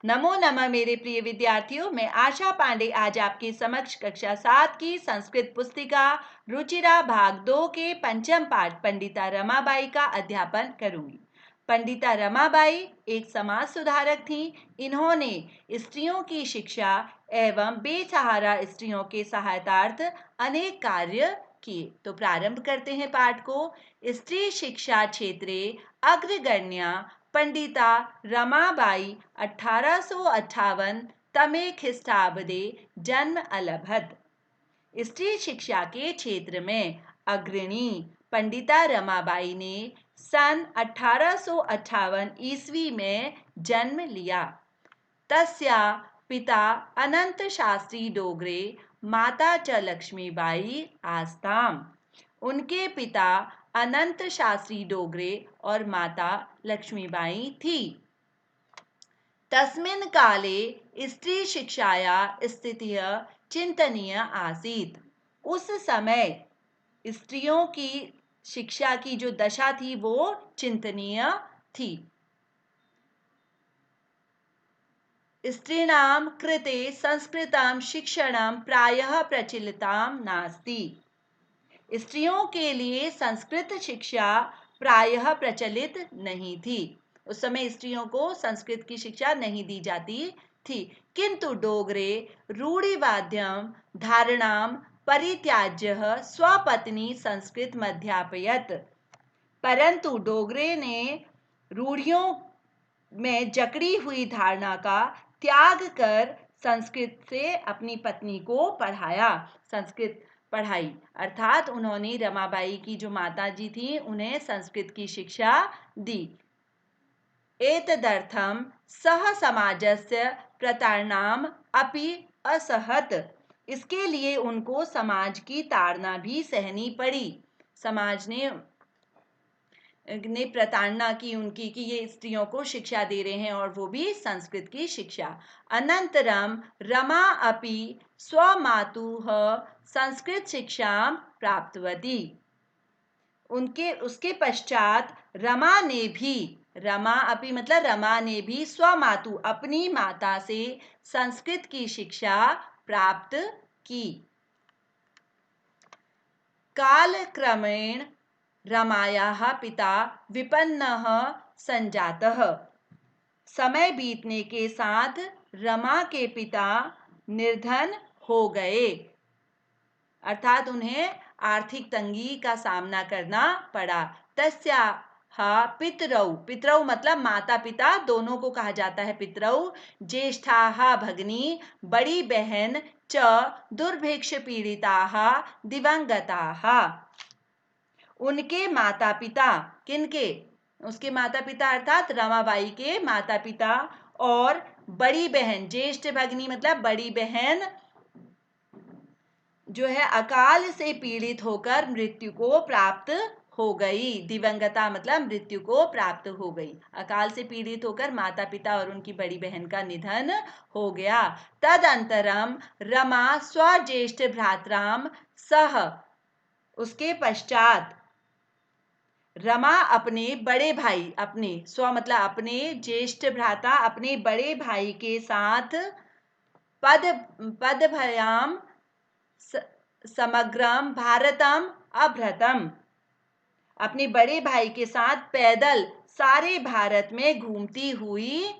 नमो नमः मेरे प्रिय विद्यार्थियों, मैं आशा पांडे आज आपके समक्ष कक्षा 7 की संस्कृत पुस्तिका रुचिरा भाग 2 के पंचम पाठ पंडिता रमाबाई का अध्यापन करूंगी। पंडिता रमाबाई एक समाज सुधारक थीं। इन्होंने स्त्रियों की शिक्षा एवं बेसहारा स्त्रियों के सहायतार्थ अनेक कार्य किए। तो प्रारंभ करते हैं पाठ को। स्त्री शिक्षा क्षेत्रे अग्रगण्या पंडिता रमाबाई 1858 तमे ख्रीष्टाब्दे जन्म अलभत। स्त्री शिक्षा के क्षेत्र में अग्रणी पंडिता रमाबाई ने सन 1858 ईस्वी में जन्म लिया। तस्या पिता अनंत शास्त्री डोगरे, माता च लक्ष्मीबाई आस्ताम। उनके पिता अनंत शास्त्री डोगरे और माता लक्ष्मीबाई थी। तस्मिन् काले स्त्री शिक्षाया स्थितिः चिंतनीय आसीत्। उस समय स्त्रियों की शिक्षा की जो दशा थी वो चिंतनीय थी। स्त्रीणां कृते संस्कृतं शिक्षणं प्रायः प्रचलितं नास्ति। स्त्रियों के लिए संस्कृत शिक्षा प्रायः प्रचलित नहीं थी। उस समय स्त्रियों को संस्कृत की शिक्षा नहीं दी जाती थी। किंतु डोगरे रूढ़िवाद्यं धारणां परित्याज्य स्वपत्नी संस्कृत मध्यापयत। परंतु डोगरे ने रूढ़ियों में जकड़ी हुई धारणा का त्याग कर संस्कृत से अपनी पत्नी को पढ़ाया, संस्कृत पढ़ाई। अर्थात उन्होंने रमाबाई की जो माता जी थी उन्हें संस्कृत की शिक्षा दी। एतदर्थं सह समाजस्य प्रताड़नाम अपि असहत। इसके लिए उनको समाज की ताड़ना भी सहनी पड़ी। समाज ने प्रताड़ना की उनकी कि ये स्त्रियों को शिक्षा दे रहे हैं और वो भी संस्कृत की शिक्षा। अनंतरम रमा अपि स्वमातुः संस्कृत शिक्षा प्राप्तवती। उसके पश्चात रमा अपि मतलब रमा ने भी स्वमातु अपनी माता से संस्कृत की शिक्षा प्राप्त की। कालक्रमेण रमायाः पिता विपन्नः संजातः। समय बीतने के साथ रमा के पिता निर्धन हो गए, अर्थात उन्हें आर्थिक तंगी का सामना करना पड़ा। तस्याः पितरौ, पितरौ मतलब माता पिता दोनों को कहा जाता है पितरौ, ज्येष्ठाः भगिनी बड़ी बहन च दुर्भिक्ष पीड़िताः दिवंगताः। उनके माता पिता, किनके? उसके माता पिता अर्थात रमाबाई के माता पिता और बड़ी बहन, ज्येष्ठ भगिनी मतलब बड़ी बहन जो है अकाल से पीड़ित होकर मृत्यु को प्राप्त हो गई। दिवंगता मतलब मृत्यु को प्राप्त हो गई। अकाल से पीड़ित होकर माता पिता और उनकी बड़ी बहन का निधन हो गया। तदंतरम रमा स्वज्येष्ठ भ्रातराम सह, उसके पश्चात रमा अपने बड़े भाई, अपने स्व मतलब अपने ज्येष्ठ भ्राता अपने बड़े भाई के साथ पदभयाम समग्रम भारतम अभ्रतम, अपने बड़े भाई के साथ पैदल सारे भारत में घूमती हुई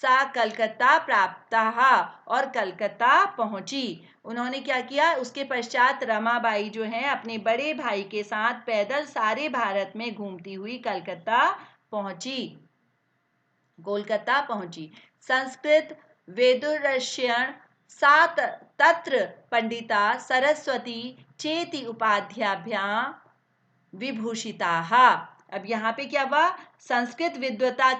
सा कलकत्ता प्राप्तः, और कलकत्ता पहुंची। उन्होंने क्या किया? उसके पश्चात रमाबाई जो है अपने बड़े भाई के साथ पैदल सारे भारत में घूमती हुई कलकत्ता पहुंची, कोलकाता पहुंची। संस्कृत वेदुरश्यण सात तत्र पंडिता सरस्वती चेति उपाध्याभ्यां विभूषिताः। अब यहाँ पे क्या हुआ? संस्कृत विद्वता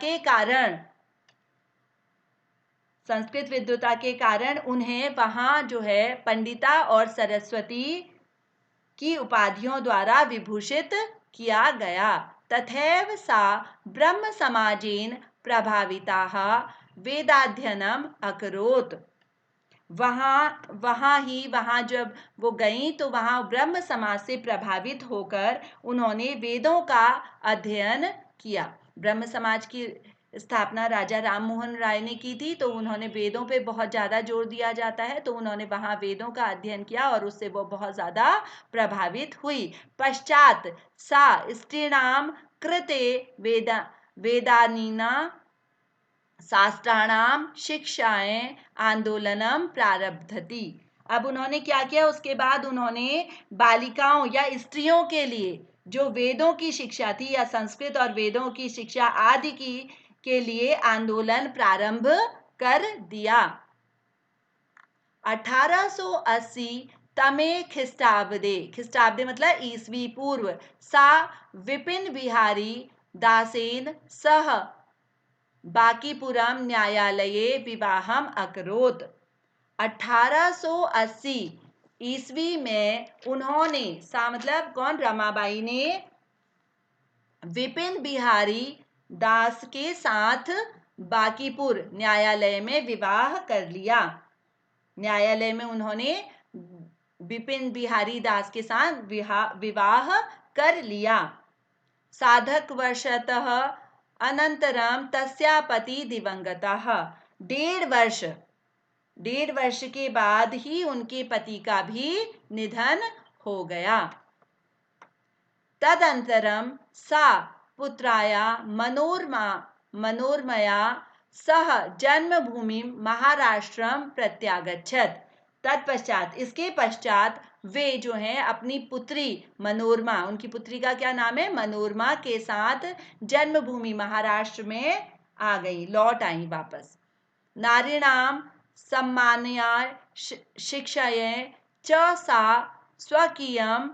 के कारण उन्हें वहां जो है पंडिता और सरस्वती की उपाधियों द्वारा विभूषित किया गया। तथैव सा ब्रह्म समाजेन प्रभाविताः वेदाध्ययनम अकरोत्। वहाँ जब वो गई तो वहाँ ब्रह्म समाज से प्रभावित होकर उन्होंने वेदों का अध्ययन किया। ब्रह्म समाज की स्थापना राजा राममोहन राय ने की थी, तो उन्होंने वेदों पे बहुत ज़्यादा जोर दिया जाता है, तो उन्होंने वहाँ वेदों का अध्ययन किया और उससे वो बहुत ज़्यादा प्रभावित हुई। पश्चात सा स्त्रीणाम कृते वेदानीना शास्त्राणाम शिक्षाएं आंदोलनम प्रारब्धति। अब उन्होंने क्या किया, उसके बाद उन्होंने बालिकाओं या स्त्रियों के लिए जो वेदों की शिक्षा थी या संस्कृत और वेदों की शिक्षा आदि की के लिए आंदोलन प्रारंभ कर दिया। 1880 तमे ख्रिस्टाब्दे मतलब ईसवी पूर्व सा विपिन बिहारी दासेन सह बांकीपुरम न्यायालये विवाहम अकरोत। 1880 ईस्वी में उन्होंने, सा मतलब कौन, रमाबाई ने विपिन बिहारी दास के साथ बांकीपुर न्यायालय में विवाह कर लिया। न्यायालय में उन्होंने विपिन बिहारी दास के साथ विवाह कर लिया। साधक वर्षतः अनंतरम तस्या पति दिवंगतः। 1.5 वर्ष के बाद ही उनके पति का भी निधन हो गया। तदंतरम सा पुत्राया मनोरमया सह जन्मभूमि महाराष्ट्रम प्रत्यागच्छत। तत्पश्चात, इसके पश्चात वे जो हैं अपनी पुत्री मनोरमा, उनकी पुत्री का क्या नाम है, मनोरमा के साथ जन्मभूमि महाराष्ट्र में आ गई, लौट आई वापस। नारीणाम सम्मानयाय शिक्षायै च सा स्वकीयम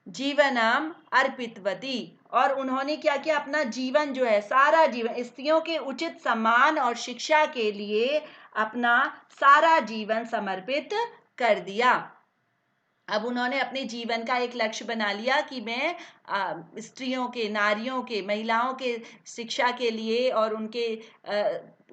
जीवनम अर्पितवती। और उन्होंने क्या किया, अपना जीवन जो है, सारा जीवन स्त्रियों के उचित सम्मान और शिक्षा के लिए अपना सारा जीवन समर्पित कर दिया। अब उन्होंने अपने जीवन का एक लक्ष्य बना लिया कि मैं स्त्रियों के, नारियों के, महिलाओं के शिक्षा के लिए और उनके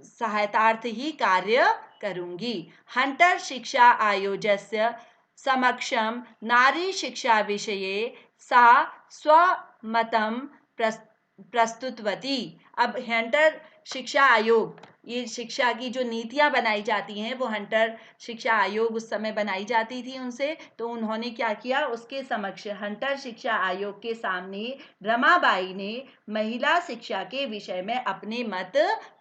सहायतार्थ ही कार्य करूंगी। हंटर शिक्षा आयोजस्य समक्षम नारी शिक्षा विषये सा स्वमतम प्रस्तुतवती। अब हंटर शिक्षा आयोग, ये शिक्षा की जो नीतियां बनाई जाती हैं वो हंटर शिक्षा आयोग उस समय बनाई जाती थी उनसे, तो उन्होंने क्या किया, उसके समक्ष हंटर शिक्षा आयोग के सामने रमाबाई ने महिला शिक्षा के विषय में अपने मत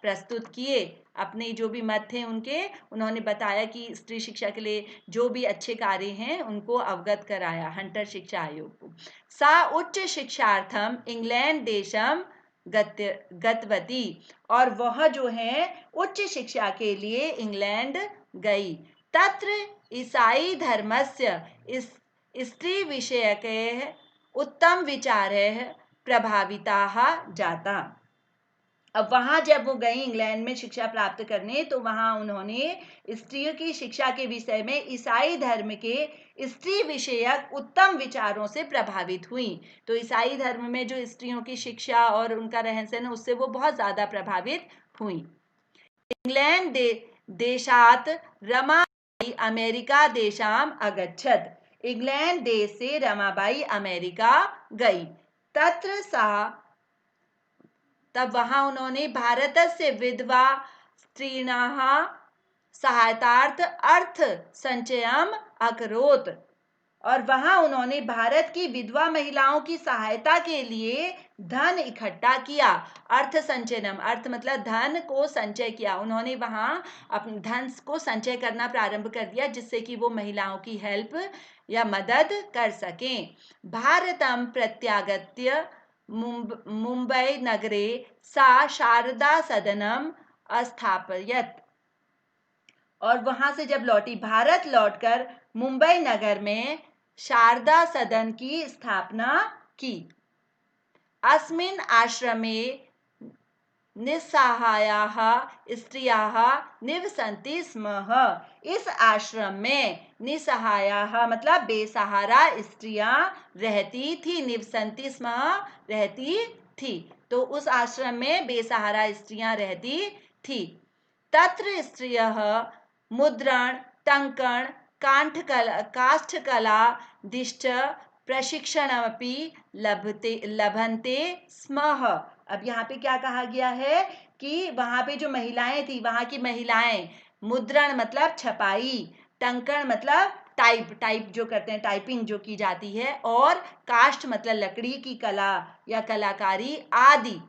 प्रस्तुत किए। अपने जो भी मत थे उनके, उन्होंने बताया कि स्त्री शिक्षा के लिए जो भी अच्छे कार्य हैं उनको अवगत कराया हंटर शिक्षा आयोग को। सा उच्च शिक्षार्थम इंग्लैंड देशम गतवती। और वह जो है उच्च शिक्षा के लिए इंग्लैंड गई। तत्र ईसाई धर्मस्य स्त्री विषयकैः उत्तम विचारैः प्रभाविताः जाता। अब वहां जब वो गई इंग्लैंड में शिक्षा प्राप्त करने, तो वहां उन्होंने स्त्रियों की शिक्षा के विषय में ईसाई धर्म के स्त्री विषयक उत्तम विचारों से प्रभावित हुई। तो ईसाई धर्म में जो स्त्रियों की शिक्षा और उनका रहन सहन, उससे वो बहुत ज्यादा प्रभावित हुई। इंग्लैंड देशात रमाबाई अमेरिका देशाम अगच्छत। इंग्लैंड देश से रमाबाई अमेरिका गई। तत्र सा, तब वहां उन्होंने भारतस्य विधवा स्त्रीणाः सहायतार्थ अर्थ संचयम अकरोत। और वहां उन्होंने भारत की विधवा महिलाओं की सहायता के लिए धन इकट्ठा किया। अर्थ संचयनम, अर्थ मतलब धन को संचय किया। उन्होंने वहां अपने धन को संचय करना प्रारंभ कर दिया, जिससे कि वो महिलाओं की हेल्प या मदद कर सकें। भारतम प्रत्यागत्य मुंबई नगरे सा शारदा सदनम स्थापयत। और वहां से जब लौटी, भारत लौटकर मुंबई नगर में शारदा सदन की स्थापना की। अस्मिन् आश्रमे निस्सहायाः स्त्रियाः निवसन्ति स्म। इस आश्रम में निस्सहायाः मतलब बेसहारा स्त्रियां रहती थी, निवसन्ति स्म रहती थी। तो उस आश्रम में बेसहारा स्त्रियां रहती थी। तत्र स्त्रियः मुद्रण, टंकण, काष्ठकला दिश्च प्रशिक्षणमपि लभन्ते स्म। अब यहाँ पे क्या कहा गया है कि वहां पे जो महिलाएं थी, वहां की महिलाएं मुद्रण मतलब छपाई, टंकण मतलब टाइप जो करते हैं, टाइपिंग जो की जाती है, और काष्ठ मतलब लकड़ी की कला या कलाकारी आदि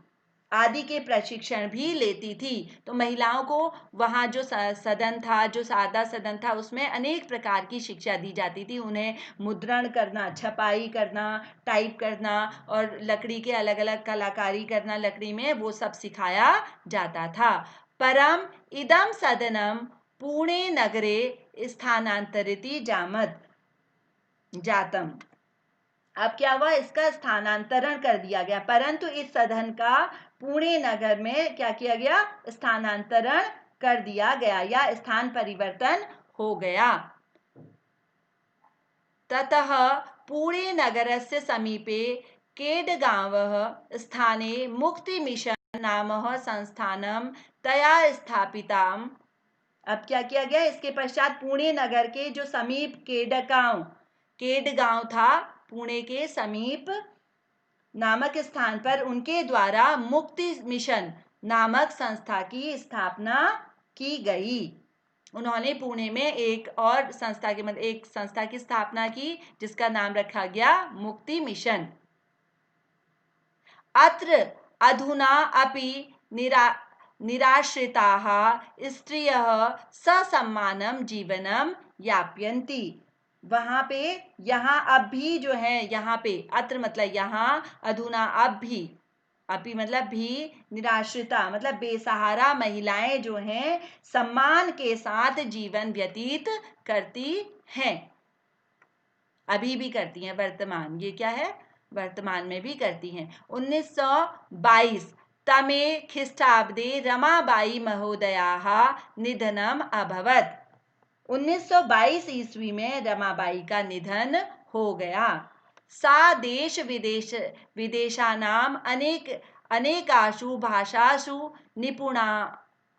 आदि के प्रशिक्षण भी लेती थी। तो महिलाओं को वहाँ जो सदन था, जो सादा सदन था, उसमें अनेक प्रकार की शिक्षा दी जाती थी। उन्हें मुद्रण करना, छपाई करना, टाइप करना और लकड़ी के अलग अलग कलाकारी करना लकड़ी में, वो सब सिखाया जाता था। परम इदम सदनम पुणे नगरे स्थानांतरिति जातम। अब क्या हुआ, इसका स्थानांतरण कर दिया गया, परंतु इस सदन का पुणे नगर में क्या किया गया, स्थानांतरण कर दिया गया या स्थान परिवर्तन हो गया। ततः पुणे नगरस्य समीपे केडगांवः स्थाने मुक्ति मिशन नामः संस्थानं तया स्थापिताम्। अब क्या किया गया, इसके पश्चात पुणे नगर के जो समीप केडगांव था, पुणे के समीप नामक स्थान पर उनके द्वारा मुक्ति मिशन नामक संस्था की स्थापना की गई। उन्होंने पुणे में एक और संस्था के मतलब एक संस्था की स्थापना की जिसका नाम रखा गया मुक्ति मिशन। अत्र अधुना अपि निराश्रिताः स्त्रियः ससम्मानं जीवनं यापयन्ति। वहां पे, यहाँ अब भी जो है, यहाँ पे अत्र मतलब यहाँ, अधुना अब भी, अपि मतलब भी, निराश्रिता मतलब बेसहारा महिलाएं जो हैं सम्मान के साथ जीवन व्यतीत करती हैं। अभी भी करती हैं, वर्तमान, ये क्या है, वर्तमान में भी करती हैं। 1922 तमे ख्रीष्टाब्दे रमाबाई महोदयाः निधनम अभवत्। 1922 ईस्वी में रमाबाई का निधन हो गया। सा देश विदेशानाम अनेकासु भाषासु निपुणा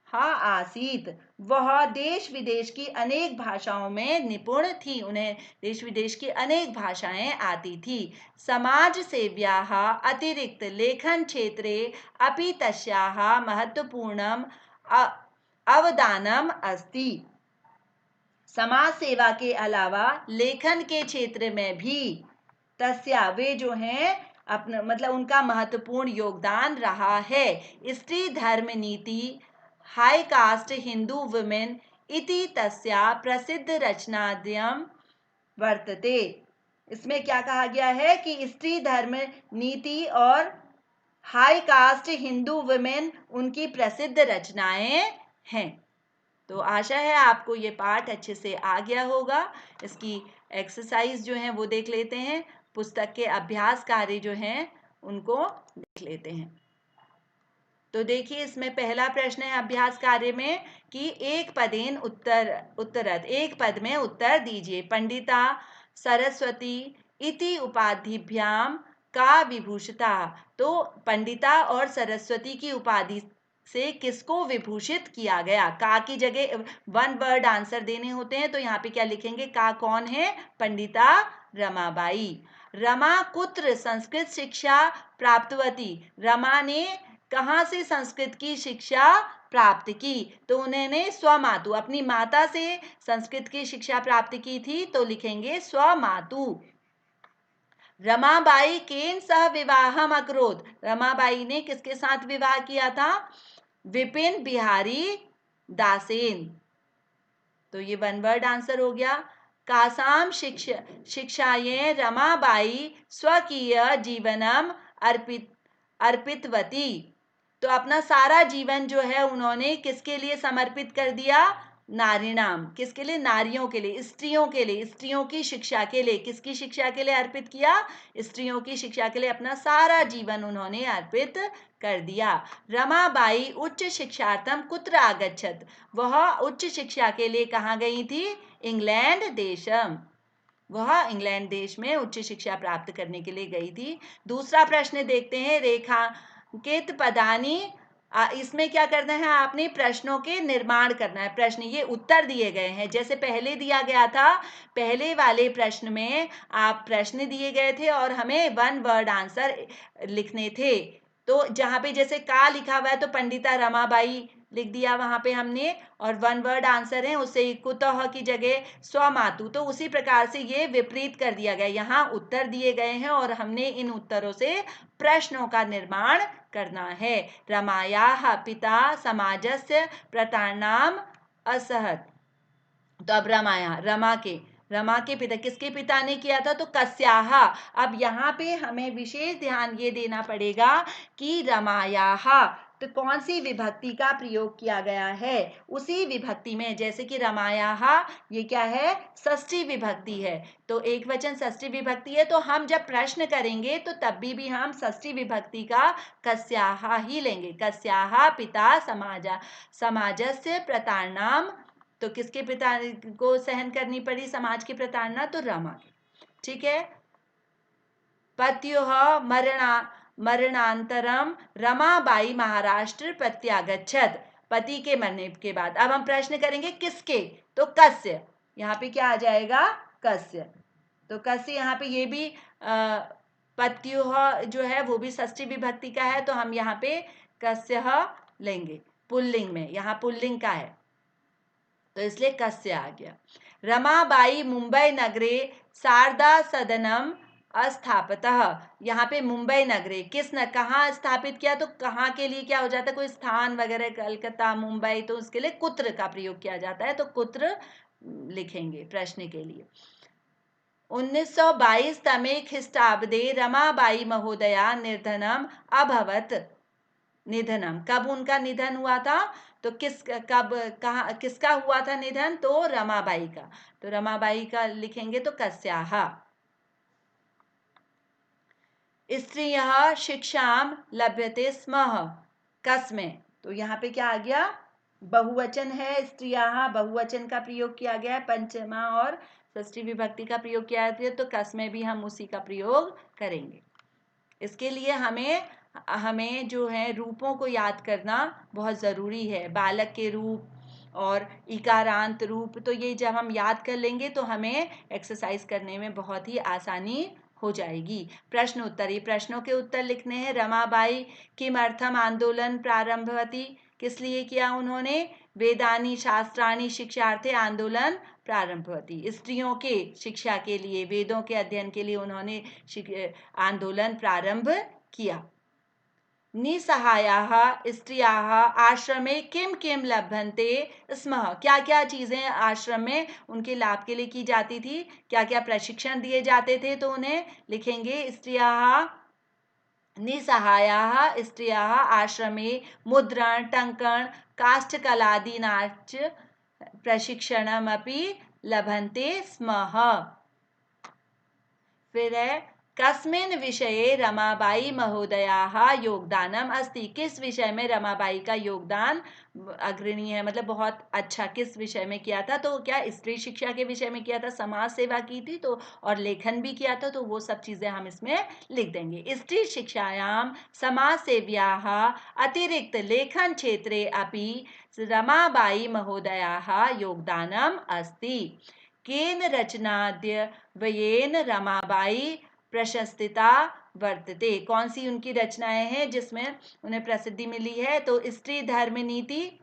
आसीत। वह देश विदेश की अनेक भाषाओं में निपुण थी, उन्हें देश विदेश की अनेक भाषाएं आती थी। समाज सेव्याः अतिरिक्त लेखन क्षेत्रे अपि तस्याः महत्वपूर्णम अवदानम अस्ति। समाज सेवा के अलावा लेखन के क्षेत्र में भी तस्या वे जो हैं अपना मतलब उनका महत्वपूर्ण योगदान रहा है। स्त्री धर्म नीति हाई कास्ट हिंदू वुमेन इति तस्या प्रसिद्ध रचनाद्यम वर्तते। इसमें क्या कहा गया है कि स्त्री धर्म नीति और हाई कास्ट हिंदू वुमेन उनकी प्रसिद्ध रचनाएं हैं। तो आशा है आपको ये पाठ अच्छे से आ गया होगा। इसकी एक्सरसाइज जो है वो देख लेते हैं, पुस्तक के अभ्यास कार्य जो हैं उनको देख लेते हैं। तो देखिए, इसमें पहला प्रश्न है अभ्यास कार्य में कि एक पदेन उत्तरत, एक पद में उत्तर दीजिए। पंडिता सरस्वती इति उपाधिभ्याम का विभूषिता। तो पंडिता और सरस्वती की उपाधि से किसको विभूषित किया गया। का की जगह वन वर्ड आंसर देने होते हैं, तो यहाँ पे क्या लिखेंगे, का कौन है, पंडिता रमाबाई। रमा कुत्र संस्कृत शिक्षा प्राप्तवती। रमा ने कहाँ से संस्कृत की शिक्षा प्राप्त की, तो उन्होंने स्वमातु अपनी माता से संस्कृत की शिक्षा प्राप्त की थी, तो लिखेंगे स्वमातु। रमाबाई केन सह विवाहम अकरोत। रमाबाई ने किसके साथ विवाह किया था, विपिन बिहारी दासेन। तो ये वन वर्ड आंसर हो गया। कासाम शिक्षाएं रमाबाई स्वकीय जीवनम अर्पितवती। तो अपना सारा जीवन जो है उन्होंने किसके लिए समर्पित कर दिया, नारीणाम, किसके लिए, नारियों के लिए, स्त्रियों के लिए, स्त्रियों की शिक्षा के लिए। किसकी शिक्षा के लिए अर्पित किया, स्त्रियों की शिक्षा के लिए अपना सारा जीवन उन्होंने अर्पित कर दिया। रमाबाई उच्च शिक्षार्थम कुत्र आगच्छत। वह उच्च शिक्षा के लिए कहाँ गई थी, इंग्लैंड देशम। वह इंग्लैंड देश में उच्च शिक्षा प्राप्त करने के लिए गई थी। दूसरा प्रश्न देखते हैं, रेखांकित पदानी। इसमें क्या करना है, आपने प्रश्नों के निर्माण करना है। प्रश्न ये उत्तर दिए गए हैं, जैसे पहले दिया गया था, पहले वाले प्रश्न में आप प्रश्न दिए गए थे और हमें वन वर्ड आंसर लिखने थे। तो जहाँ पे जैसे का लिखा हुआ है तो पंडिता रमाबाई लिख दिया वहां पे हमने, और वन वर्ड आंसर है उसे कुतः की जगह स्वमातु। तो उसी प्रकार से ये विपरीत कर दिया गया, यहाँ उत्तर दिए गए हैं और हमने इन उत्तरों से प्रश्नों का निर्माण करना है। रमायाः पिता समाजस्य प्रतारणाम असहत। तो अब रमा के पिता, किसके पिता ने किया था? तो कस्याः। अब यहाँ पे हमें विशेष ध्यान ये देना पड़ेगा कि रमायाः, तो कौन सी विभक्ति का प्रयोग किया गया है उसी विभक्ति में, जैसे कि रमायाः ये क्या है? षष्ठी विभक्ति है, तो एक वचन षष्ठी विभक्ति है, तो हम जब प्रश्न करेंगे तो तब भी हम षष्ठी विभक्ति का कस्याः ही लेंगे। कस्याः पिता समाजस्य प्रतारणाम, तो किसके पिता को सहन करनी पड़ी समाज की प्रताड़ना? तो रमा की। ठीक है। पत्युः मरणांतरम रमाबाई महाराष्ट्र प्रत्यागच्छत। पति के मरने के बाद अब हम प्रश्न करेंगे किसके? तो कस्य। यहाँ पे क्या आ जाएगा? कस्य। तो कस्य यहाँ पे ये भी पत्युः जो है वो भी षष्ठी विभक्ति का है, तो हम यहाँ पे कस्यः लेंगे पुल्लिंग में, यहाँ पुल्लिंग का है तो इसलिए कस्य आ गया। रमाबाई मुंबई नगरे शारदा सदनम अस्थापितः। यहाँ पे मुंबई नगरे कहाँ स्थापित किया? तो कहाँ के लिए क्या हो जाता है? कोई स्थान वगैरह, कलकत्ता मुंबई, तो उसके लिए कुत्र का प्रयोग किया जाता है, तो कुत्र लिखेंगे प्रश्न के लिए। 1922 तमे ख्रीष्टाब्दे रमाबाई महोदया निर्धनम अभवत। निधनम, कब उनका निधन हुआ था? तो किसका हुआ था निधन? तो रमाबाई का। तो रमाबाई का लिखेंगे तो कस्याः। स्त्रियः शिक्षाम लभ्यते स्म कस्में। तो यहाँ पे क्या आ गया? बहुवचन है, स्त्रियः बहुवचन का प्रयोग किया गया है, पंचमा और षष्ठी विभक्ति का प्रयोग किया गया है, तो कस्में भी हम उसी का प्रयोग करेंगे। इसके लिए हमें जो है रूपों को याद करना बहुत ज़रूरी है। बालक के रूप और इकारांत रूप, तो ये जब हम याद कर लेंगे तो हमें एक्सरसाइज करने में बहुत ही आसानी हो जाएगी। प्रश्न उत्तर, ये प्रश्नों के उत्तर लिखने हैं। रमाबाई किमर्थम आंदोलन प्रारंभवती, किस लिए किया उन्होंने? वेदानी शास्त्राणी शिक्षार्थे आंदोलन प्रारंभवती। स्त्रियों के शिक्षा के लिए, वेदों के अध्ययन के लिए उन्होंने आंदोलन प्रारंभ किया। निसहायाः स्त्रियाः आश्रमे किम किम लभन्ते स्म। क्या क्या चीज़ें आश्रम में उनके लाभ के लिए की जाती थी, क्या क्या प्रशिक्षण दिए जाते थे? तो उन्हें लिखेंगे स्त्रियाः, निसहायाः स्त्रियाः आश्रमे मुद्रण टङ्कण काष्ठकलादीनाच प्रशिक्षणमपि लभन्ते स्म। फिर है कस्मिन् विषये रमाबाई महोदयाः योगदानम अस्ति। किस विषय में रमाबाई का योगदान अग्रणी है, मतलब बहुत अच्छा किस विषय में किया था? तो क्या स्त्री शिक्षा के विषय में किया था, समाज सेवा की थी, तो और लेखन भी किया था, तो वो सब चीजें हम इसमें लिख देंगे। स्त्री शिक्षायां समाज सेव्याः अतिरिक्त लेखन क्षेत्रे अपि रमाबाई महोदयाः योगदानम अस्ति। केन रचनाद्य व्ययेन रमाबाई प्रशस्तिता वर्तते। कौन सी उनकी रचनाएं हैं जिसमें उन्हें प्रसिद्धि मिली है? तो स्त्री धर्म नीति,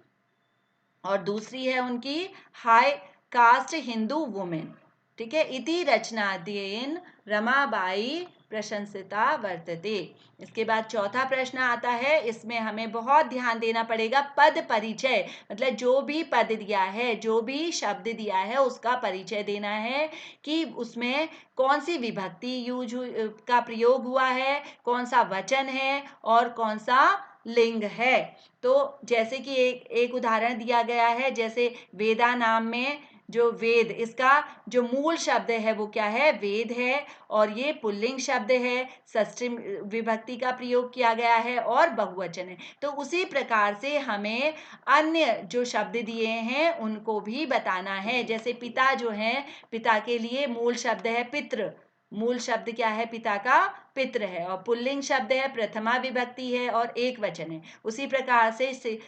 और दूसरी है उनकी हाई कास्ट हिंदू वुमेन। ठीक है। इति रचनाद्येन रमाबाई प्रशंसिता वर्तते। इसके बाद चौथा प्रश्न आता है, इसमें हमें बहुत ध्यान देना पड़ेगा। पद परिचय, मतलब जो भी पद दिया है, जो भी शब्द दिया है, उसका परिचय देना है कि उसमें कौन सी विभक्ति का प्रयोग हुआ है, कौन सा वचन है और कौन सा लिंग है। तो जैसे कि एक उदाहरण दिया गया है, जैसे वेदा नाम में जो वेद, इसका जो मूल शब्द है वो क्या है? वेद है, और ये पुल्लिंग शब्द है, षष्ठी विभक्ति का प्रयोग किया गया है और बहुवचन है। तो उसी प्रकार से हमें अन्य जो शब्द दिए हैं उनको भी बताना है। जैसे पिता जो है, पिता के लिए मूल शब्द है पितृ, मूल शब्द क्या है? पिता का पितृ है, और पुल्लिंग शब्द है, प्रथमा विभक्ति है और एक वचन है। उसी प्रकार से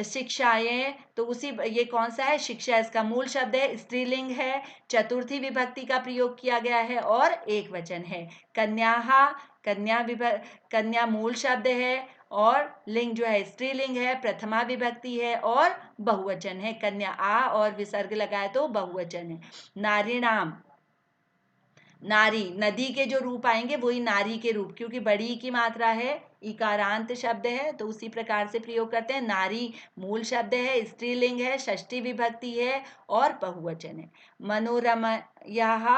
शिक्षाएं, तो उसी ये कौन सा है? शिक्षा, इसका मूल शब्द है, स्त्रीलिंग है, चतुर्थी विभक्ति का प्रयोग किया गया है और एक वचन है। कन्या मूल शब्द है और लिंग जो है स्त्रीलिंग है, प्रथमा विभक्ति है और बहुवचन है। कन्या आ और विसर्ग लगाए तो बहुवचन है। नारीणाम, नारी, नदी के जो रूप आएंगे वही नारी के रूप, क्योंकि बड़ी की मात्रा है, इकारांत शब्द है तो उसी प्रकार से प्रयोग करते हैं। नारी मूल शब्द है, स्त्रीलिंग है, षष्ठी विभक्ति है और बहुवचन है। मनोरमयः,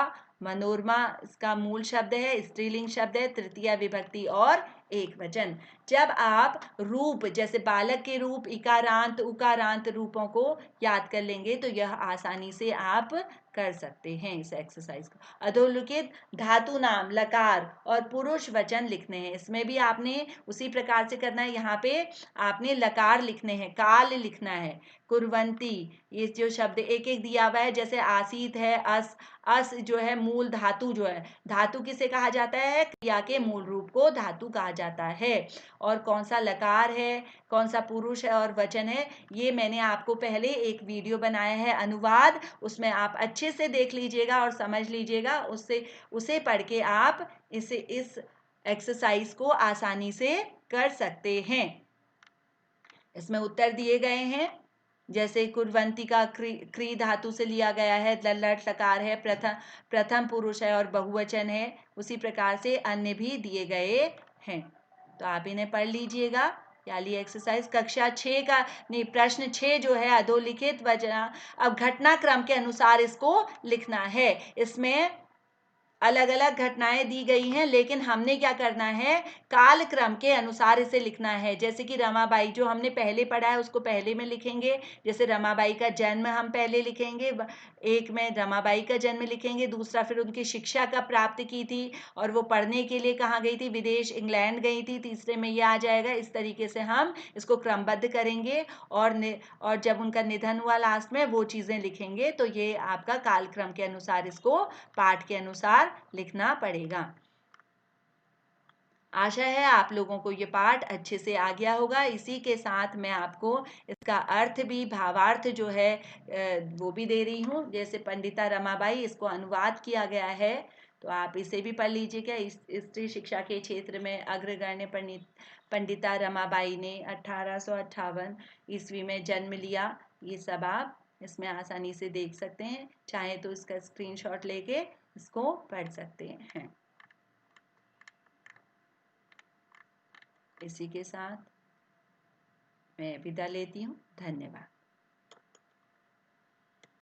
मनोरमा इसका मूल शब्द है, स्त्रीलिंग शब्द है, तृतीया विभक्ति और एक वचन। जब आप रूप जैसे बालक के रूप, इकारांत उकारांत रूपों को याद कर लेंगे तो यह आसानी से आप कर सकते हैं इस एक्सरसाइज को। अधोलिखित धातु नाम लकार और पुरुष वचन लिखने हैं। इसमें भी आपने उसी प्रकार से करना है। यहाँ पे आपने लकार लिखने हैं, काल लिखना है, कुर्वंती, ये जो शब्द एक एक दिया हुआ है, जैसे आसीत है, अस जो है मूल धातु जो है, धातु किसे कहा जाता है, क्रिया के मूल रूप को धातु कहा जाता है। और कौन सा लकार है, कौन सा पुरुष है और वचन है, ये मैंने आपको पहले एक वीडियो बनाया है अनुवाद, उसमें आप अच्छे से देख लीजिएगा और समझ लीजिएगा, उससे उसे पढ़ के आप इस एक्सरसाइज को आसानी से कर सकते हैं। इसमें उत्तर दिए गए हैं, जैसे कुर्वंती का क्री धातु से लिया गया है, लट लकार है, प्रथम पुरुष है और बहुवचन है। उसी प्रकार से अन्य भी दिए गए हैं, तो आप इन्हें पढ़ लीजिएगा। याली एक्सरसाइज कक्षा 6 का नहीं, प्रश्न 6 जो है अधोलिखित वचन, अब घटनाक्रम के अनुसार इसको लिखना है। इसमें अलग अलग घटनाएं दी गई हैं, लेकिन हमने क्या करना है, काल क्रम के अनुसार इसे लिखना है। जैसे कि रमाबाई जो हमने पहले पढ़ा है उसको पहले में लिखेंगे। जैसे रमाबाई का जन्म हम पहले लिखेंगे, एक में रमाबाई का जन्म लिखेंगे, दूसरा फिर उनकी शिक्षा कब प्राप्त की थी और वो पढ़ने के लिए कहाँ गई थी, विदेश इंग्लैंड गई थी, तीसरे में ये आ जाएगा। इस तरीके से हम इसको क्रमबद्ध करेंगे और जब उनका निधन हुआ लास्ट में वो चीज़ें लिखेंगे। तो ये आपका कालक्रम के अनुसार इसको पाठ के अनुसार लिखना पड़ेगा। आशा है आप लोगों को ये पाठ अच्छे से आ गया होगा। इसी के साथ मैं आपको इसका अर्थ भी, भावार्थ जो है वो भी दे रही हूँ। जैसे पंडिता रमाबाई, इसको अनुवाद किया गया है तो आप इसे भी पढ़ लीजिएगा। स्त्री शिक्षा के क्षेत्र में अग्रगण्य पंडिता रमाबाई ने 1858 ईस्वी में जन्म लिया। ये सब आप इसमें आसानी से देख सकते हैं, चाहे तो इसका स्क्रीनशॉट लेके इसको पढ़ सकते हैं। इसी के साथ मैं विदा लेती हूँ। धन्यवाद।